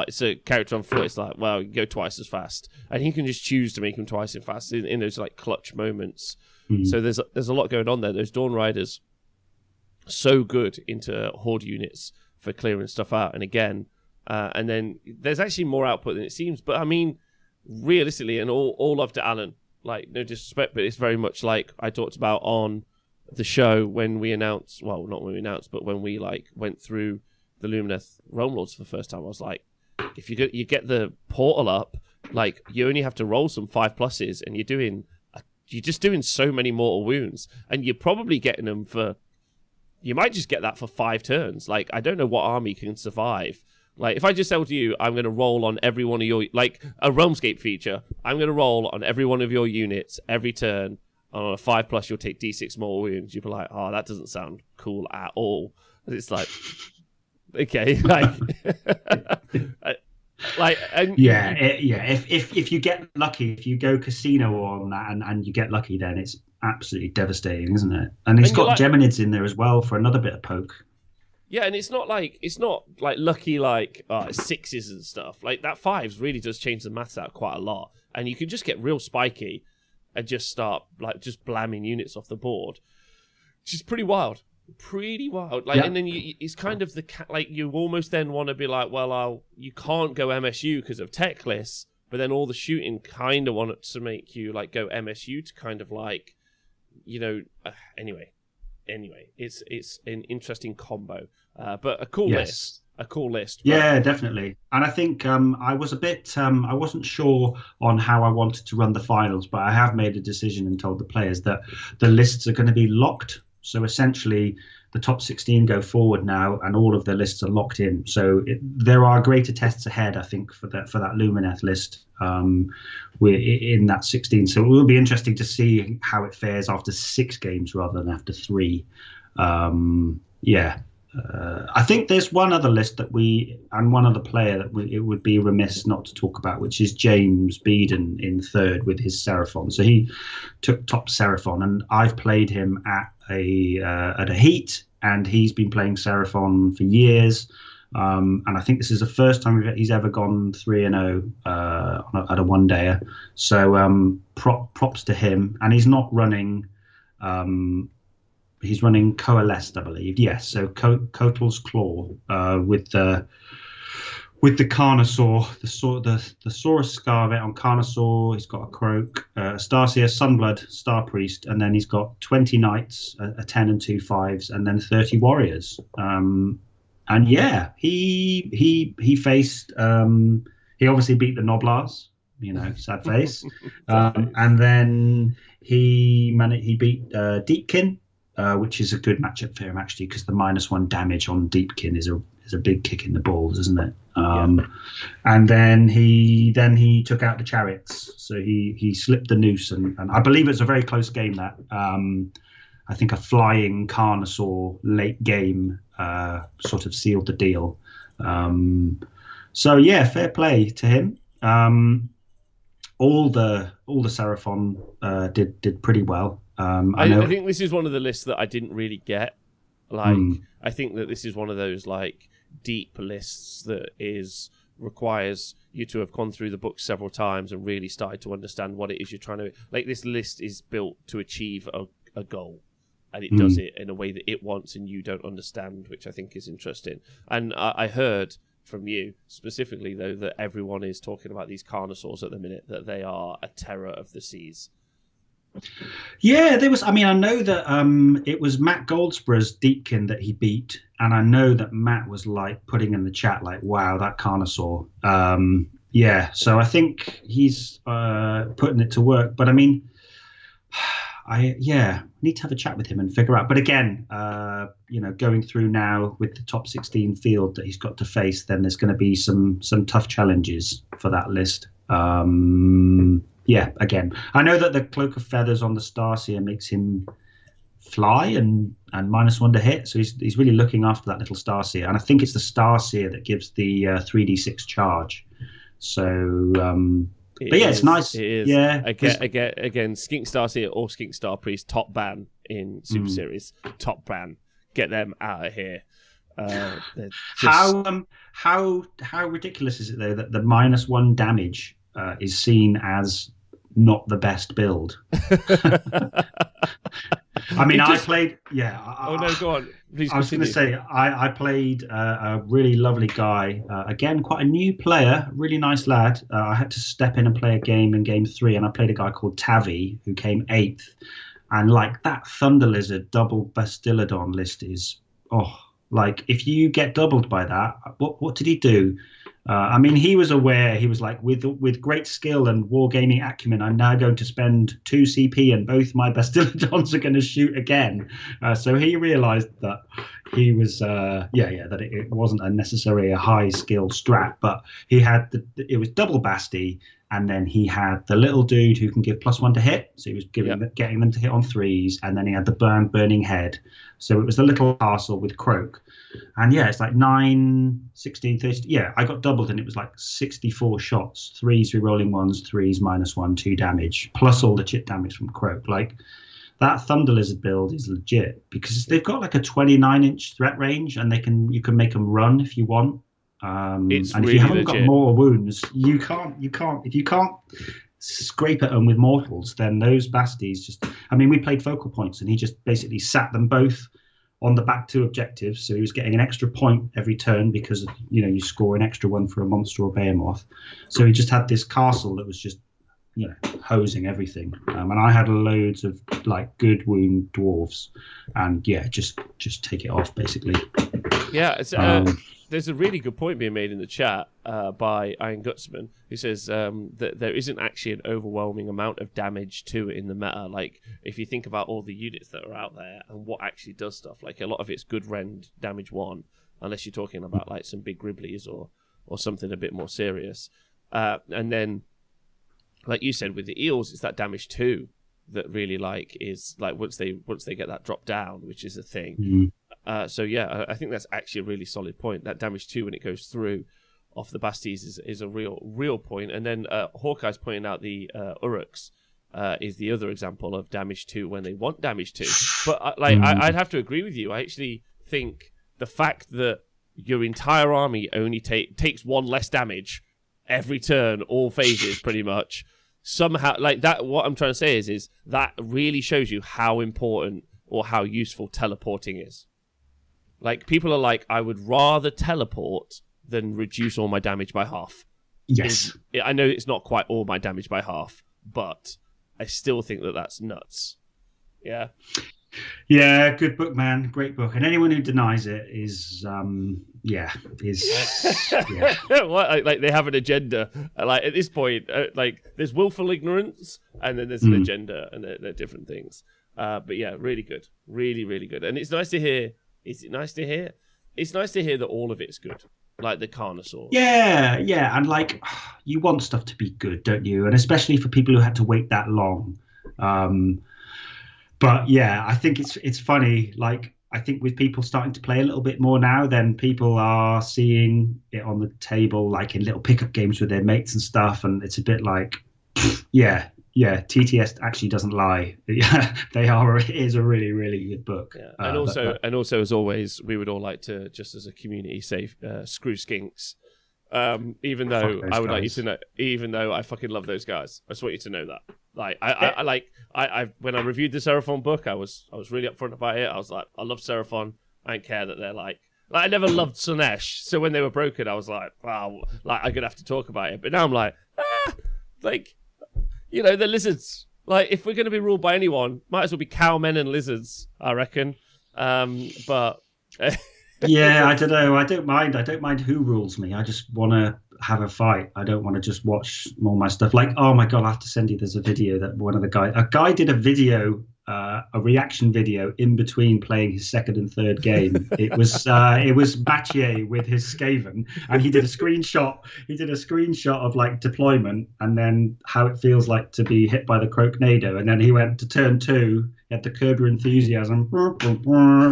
it's a character on foot. It's like, well, you go twice as fast, and he can just choose to make him twice as fast in those like clutch moments. So there's a lot going on there. Those Dawn Riders, so good into horde units for clearing stuff out. And again, and then there's actually more output than it seems. But I mean, realistically, and all love to Alan. Like, no disrespect, but it's very much like I talked about on the show when we announced, well, not when we announced, but when we like went through the Luminesce Realm Lords for the first time. I was like, if you get the portal up, like, you only have to roll some 5+s, and you're just doing so many mortal wounds, and you're probably getting them for, you might just get that for 5 turns. Like, I don't know what army can survive. Like, if I just tell you, I'm going to roll on every one of your, like a Realmscape feature, I'm going to roll on every one of your units every turn, on a 5+, you'll take D6 more wounds. You'll be like, oh, that doesn't sound cool at all. And it's like, okay, If you get lucky, if you go casino on that and you get lucky, then it's absolutely devastating, isn't it? And it's got Geminids in there as well for another bit of poke. Yeah, and it's not like lucky like sixes and stuff. Like that 5s really does change the maths out quite a lot, and you can just get real spiky and just start like just blamming units off the board, which is pretty wild. And then it's kind of like you almost then want to be like, well, you can't go MSU because of tech lists, but then all the shooting kind of wanted to make you like go MSU to kind of like, anyway, it's an interesting combo, but a cool list. A cool list. Yeah, definitely. And I think I was a bit, I wasn't sure on how I wanted to run the finals, but I have made a decision and told the players that the lists are going to be locked. So essentially, the top 16 go forward now, and all of the lists are locked in. So there are greater tests ahead, I think, for that Luminesce list. We're in that 16, so it will be interesting to see how it fares after 6 games rather than after 3. I think there's one other list one other player that it would be remiss not to talk about, which is James Beaden in 3rd with his Seraphon. So he took top Seraphon, and I've played him at a heat, and he's been playing Seraphon for years. And I think this is the first time he's ever gone 3-0 at a one-dayer. So props to him. And he's not running. He's running Coalesced, I believe. Yes, so Kotal's Claw with the Carnosaur, the Saurus Scarvet on Carnosaur. He's got a Croak, Starseer, Sunblood, Star Priest, and then he's got 20 Knights, a 10 and 2 5s, and then 30 Warriors. And yeah, he faced. He obviously beat the Noblars, sad face, and then he beat Deepkin. Which is a good matchup for him actually, because the -1 damage on Deepkin is a big kick in the balls, isn't it? And then he took out the Chariots, so he slipped the noose, and I believe it's a very close game. That I think a flying Carnosaur late game sort of sealed the deal. So yeah, fair play to him. All the Seraphon did pretty well. I think this is one of the lists that I didn't really get. I think that this is one of those like deep lists that requires you to have gone through the book several times and really started to understand what it is you're trying to. Like, this list is built to achieve a goal, and it does it in a way that it wants and you don't understand, which I think is interesting. And I heard from you specifically, though, that everyone is talking about these Carnosaurs at the minute, that they are a terror of the seas. Yeah, there was. I mean, I know that it was Matt Goldsborough's Deepkin that he beat, and I know that Matt was like putting in the chat like, "Wow, that Carnosaur." So I think he's putting it to work. But I mean, I need to have a chat with him and figure out. But again, going through now with the top 16 field that he's got to face, then there's going to be some tough challenges for that list. Again, I know that the Cloak of Feathers on the Starseer makes him fly and -1 to hit, so he's really looking after that little Starseer, and I think it's the Starseer that gives the 3d6 charge. So, it's nice. It is. Yeah, again, Skink Starseer or Skink Star Priest, top ban in Super Series, top ban. Get them out of here. How ridiculous is it though that the -1 damage is seen as not the best build? I mean, I played. Yeah. Go on. Please I was going to say I played a really lovely guy. Again, quite a new player, really nice lad. I had to step in and play a game in game 3, and I played a guy called Tavi who came 8th. And like that Thunder Lizard double Bastillodon list is like if you get doubled by that, what did he do? I mean, he was aware. He was like, with great skill and wargaming acumen, I'm now going to spend 2 CP and both my Bastillodons are going to shoot again. So he realized that he was, that it wasn't necessarily a high skill strat, but he had it was double Basti, And then he had the little dude who can give +1 to hit, so he was getting them to hit on 3s. And then he had the burning head, so it was the little castle with Croak. And yeah, it's like 9, 16, 30. Yeah, I got doubled, and it was like 64 shots, 3s rerolling 1s, 3s -1, 2 damage, plus all the chip damage from Croak. Like, that Thunder Lizard build is legit because they've got like a 29-inch threat range, and you can make them run if you want. And it's if really you haven't legit. got more wounds, you can't. If you can't scrape at them with mortals, then those basties just. I mean, we played focal points, and he just basically sat them both on the back 2 objectives, so he was getting an extra point every turn because you score an extra 1 for a monster or behemoth. So he just had this castle that was just hosing everything, and I had loads of like good wound dwarves, and just take it off basically. Yeah, it's, there's a really good point being made in the chat by Iron Gutsman, who says that there isn't actually an overwhelming amount of damage to it in the meta. Like, if you think about all the units that are out there and what actually does stuff, like a lot of it's good rend damage 1, unless you're talking about like some big Griblies or something a bit more serious. And then, like you said, with the eels, it's that damage 2 that really is once they get that drop down, which is a thing. Mm-hmm. So yeah, I think that's actually a really solid point. That damage 2 when it goes through off the basties is a real point. And then Hawkeye's pointing out the Uruks is the other example of damage 2 when they want damage 2. But I'd have to agree with you. I actually think the fact that your entire army only takes 1 less damage every turn, all phases pretty much, somehow like that. What I'm trying to say is that really shows you how important or how useful teleporting is. Like, people are like, I would rather teleport than reduce all my damage by half. Yes. I know it's not quite all my damage by half, but I still think that that's nuts. Yeah. Yeah, good book, man. Great book. And anyone who denies it is. Yeah. What, like they have an agenda. Like, at this point, like, there's willful ignorance, and then there's an agenda, and they're different things. But yeah, really good. Really, really good. And it's nice to hear. Is it nice to hear? It's nice to hear that all of it's good, like the Carnosaur. Yeah, and like, you want stuff to be good, don't you? And especially for people who had to wait that long. But yeah, I think it's funny. Like, I think with people starting to play a little bit more now, then people are seeing it on the table, like in little pickup games with their mates and stuff, and it's a bit like, yeah. TTS actually doesn't lie. It is a really, really good book. Yeah. And also, as always, we would all like to, just as a community, say screw skinks. Even though I would like you to know, even though I fucking love those guys, I just want you to know that. Like, I when I reviewed the Seraphon book, I was really upfront about it. I was like, I love Seraphon. I don't care that they're like I never loved Slanesh. So when they were broken, I was like, wow, like I'm gonna have to talk about it. But now I'm like, like. They're lizards. Like, if we're going to be ruled by anyone, might as well be cowmen and lizards, I reckon. But yeah, I don't know. I don't mind who rules me. I just want to have a fight. I don't want to just watch all my stuff. Like, oh my god, I have to send you. There's a video that a guy did a video, a reaction video in between playing his second and third game. It was Battier with his Skaven, and he did a screenshot. He did a screenshot of like deployment, and then how it feels like to be hit by the Croaknado, and then he went to turn 2. He had the Curb Your Enthusiasm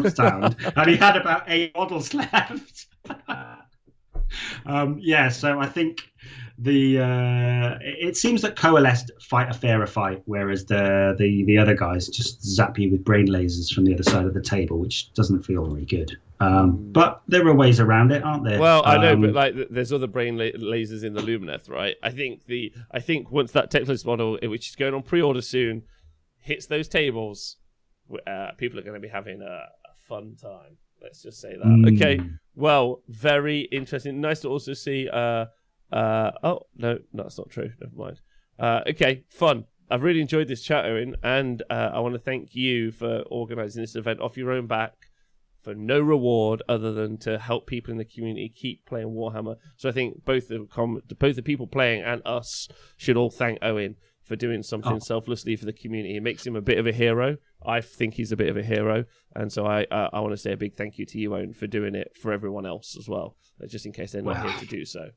sound, and he had about 8 models left. So I think it seems that Coalesced fight a fairer fight, whereas the other guys just zap you with brain lasers from the other side of the table, which doesn't feel very good. But there are ways around it, aren't there? Well, I know, but like, there's other brain lasers in the Luminesce, right? I think once that Techless model, which is going on pre-order soon, hits those tables, people are going to be having a fun time. Let's just say that. Okay. Well, very interesting. Nice to also see. Oh no, that's not true. Never mind. Okay, fun. I've really enjoyed this chat, Owen, and I want to thank you for organising this event off your own back for no reward other than to help people in the community keep playing Warhammer. So I think both the people playing and us should all thank Owen for doing something selflessly for the community. It makes him a bit of a hero. I think he's a bit of a hero, and so I want to say a big thank you to you, Owen, for doing it for everyone else as well, just in case they're not here to do so.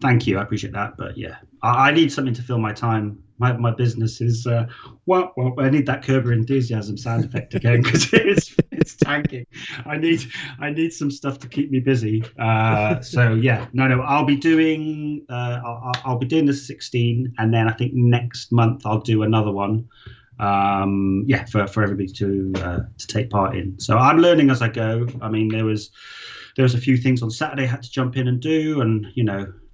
Thank you. I appreciate that. But yeah, I need something to fill my time. My business is well, I need that Curb Your Enthusiasm sound effect again because it's tanking. I need some stuff to keep me busy. So yeah, no, I'll be doing I'll be doing the 16, and then I think next month I'll do another one. Yeah, for everybody to take part in. So I'm learning as I go. I mean, there was a few things on Saturday I had to jump in and do, and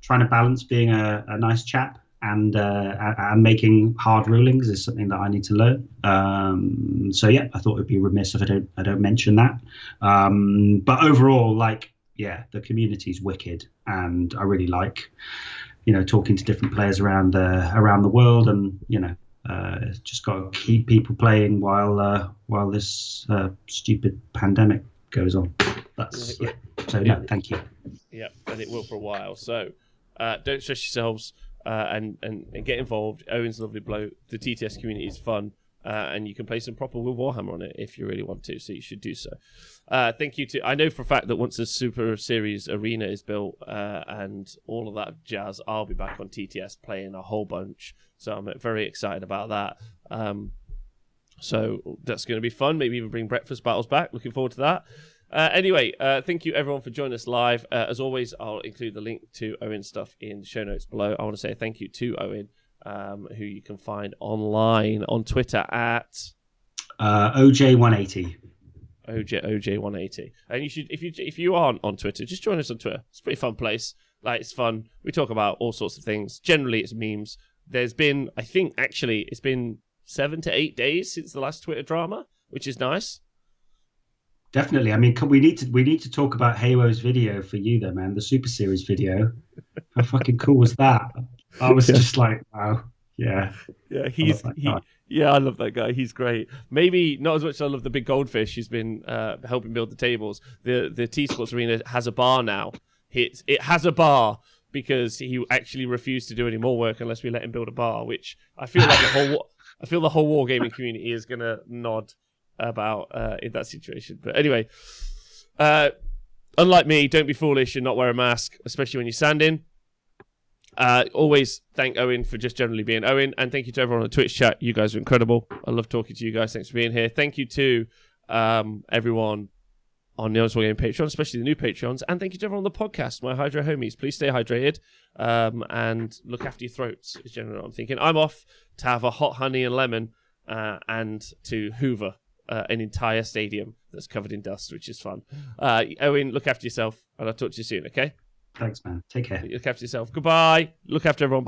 trying to balance being a nice chap and making hard rulings is something that I need to learn. So yeah, I thought it'd be remiss if I don't mention that. But overall, the community's wicked, and I really like talking to different players around the world, and just got to keep people playing while this stupid pandemic goes on. That's yeah. So no, thank you. Yeah, and it will for a while. So don't stress yourselves and get involved. Owen's a lovely bloke. The TTS community is fun, and you can play some proper World Warhammer on it if you really want to. So you should do so. Thank you to. I know for a fact that once the Super Series arena is built and all of that jazz, I'll be back on TTS playing a whole bunch. So I'm very excited about that. So that's going to be fun. Maybe even bring breakfast battles back. Looking forward to that. Anyway, thank you everyone for joining us live. As always, I'll include the link to Owen's stuff in the show notes below. I want to say thank you to Owen, who you can find online on Twitter at OJ180. OJ180. And you should, if you aren't on Twitter, just join us on Twitter. It's a pretty fun place. It's fun. We talk about all sorts of things. Generally, it's memes. There's been, I think, actually, it's been 7 to 8 days since the last Twitter drama, which is nice. Definitely. I mean, we need to talk about Haywo's video for you, though, man. The Super Series video. How fucking cool was that? I was just like, wow, yeah. Yeah, I love that guy. He's great. Maybe not as much as I love the big goldfish who's been helping build the tables. The T-Sports Arena has a bar now. It has a bar because he actually refused to do any more work unless we let him build a bar, which I feel like the whole wargaming community is gonna nod about in that situation. But anyway, unlike me, don't be foolish and not wear a mask, especially when you're sanding. Always thank Owen for just generally being Owen, and thank you to everyone on the Twitch chat. You guys are incredible. I love talking to you guys. Thanks for being here. Thank you to everyone on the Honest Wargamer Patreon, especially the new Patreons, and thank you to everyone on the podcast, my Hydro homies. Please stay hydrated and look after your throats is generally what I'm thinking. I'm off to have a hot honey and lemon and to hoover an entire stadium that's covered in dust, which is fun. Owen, look after yourself, and I'll talk to you soon, okay? Thanks, man. Take care. Look after yourself. Goodbye. Look after everyone.